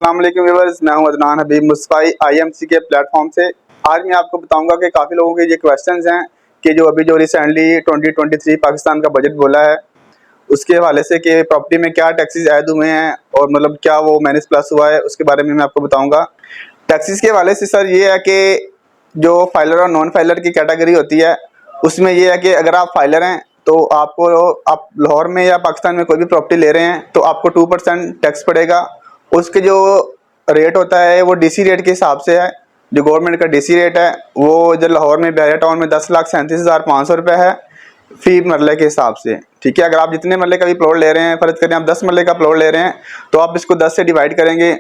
अस्सलाम वालेकुम व्यूअर्स, मैं हूं अदनान हबीब मुस्तफ़ा IMC के प्लेटफॉर्म से। आज मैं आपको बताऊंगा कि काफ़ी लोगों के ये क्वेश्चंस हैं कि जो रिसेंटली 2023 पाकिस्तान का बजट बोला है उसके हवाले से कि प्रॉपर्टी में क्या टैक्सेस ऐड हुए हैं और मतलब क्या वो माइनस प्लस हुआ है, उसके बारे में मैं आपको बताऊँगा। टैक्सेस के हवाले से सर ये है कि जो फाइलर और नॉन फाइलर की कैटेगरी होती है उसमें ये है कि अगर आप फाइलर हैं तो आप लाहौर में या पाकिस्तान में कोई भी प्रॉपर्टी ले रहे हैं तो आपको 2% टैक्स पड़ेगा। उसके जो रेट होता है वो DC रेट के हिसाब से है। जो गवर्नमेंट का DC रेट है वो इधर लाहौर में बहरिया टाउन में 10,37,500 रुपये है फी मरले के हिसाब से। ठीक है, अगर आप जितने मरले का भी प्लॉट ले रहे हैं, फ़र्ज़ करें आप 10 मरले का प्लॉट ले रहे हैं तो आप इसको 10 से डिवाइड करेंगे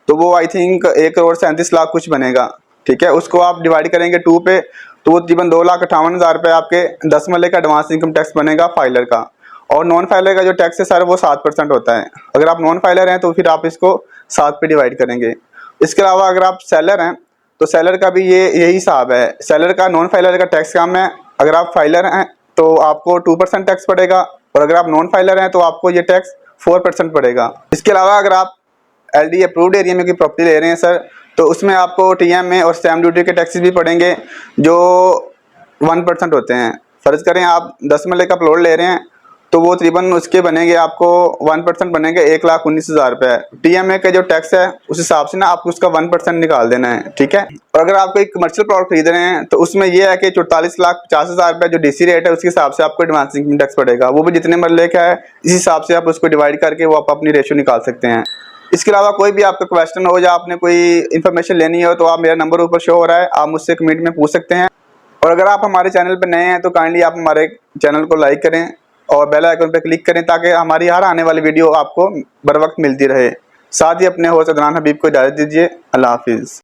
तो वो आई थिंक 1,37,00,000 कुछ बनेगा। ठीक है, उसको आप डिवाइड करेंगे 2 पे तो वो तकरीबन 2,58,000 रुपये आपके 10 मरले का एडवांस इनकम टैक्स बनेगा फाइलर का। और नॉन फाइलर का जो टैक्स है सर वो 7% होता है। अगर आप नॉन फाइलर हैं तो फिर आप इसको 7 पे डिवाइड करेंगे। इसके अलावा अगर आप सेलर हैं तो सेलर का भी यही हिसाब है। सेलर का नॉन फाइलर का टैक्स कम है। अगर आप फाइलर हैं तो आपको 2% टैक्स पड़ेगा और अगर आप नॉन फाइलर हैं तो आपको ये टैक्स 4% पड़ेगा। इसके अलावा अगर आप LD अप्रूव्ड एरिया में कोई प्रॉपर्टी ले रहे हैं सर तो उसमें आपको TM में और स्टैम्प ड्यूटी के टैक्सेस भी पड़ेंगे जो 1% होते हैं। फ़र्ज़ करें आप 10 मरले का प्लॉट ले रहे हैं तो वो तकरीबन उसके बनेंगे आपको 1% बनेंगे 1,19,000 रुपये। TMA का जो टैक्स है उस हिसाब से ना आपको उसका 1% निकाल देना है। ठीक है, और अगर आप कोई कमर्शियल प्लॉट खरीद रहे हैं तो उसमें यह है कि 44,50,000 रुपये जो DC रेट है उसके हिसाब से आपको एडवांस इनकम टैक्स पड़ेगा। वो भी जितने मरले का है इस हिसाब से आप उसको डिवाइड करके वो आप अपनी रेशो निकाल सकते हैं। इसके अलावा कोई भी आपका क्वेश्चन हो या आपने कोई इन्फॉर्मेशन लेनी हो तो आप मेरा नंबर ऊपर शो हो रहा है, आप मुझसे कमेंट में पूछ सकते हैं। और अगर आप हमारे चैनल पर नए हैं तो काइंडली आप हमारे चैनल को लाइक करें और बेल आइकन पर क्लिक करें ताकि हमारी हर आने वाली वीडियो आपको बर वक्त मिलती रहे। साथ ही अपने होस्ट अदनान हबीब को इजाज़त दीजिए। अल्लाह हाफिज़।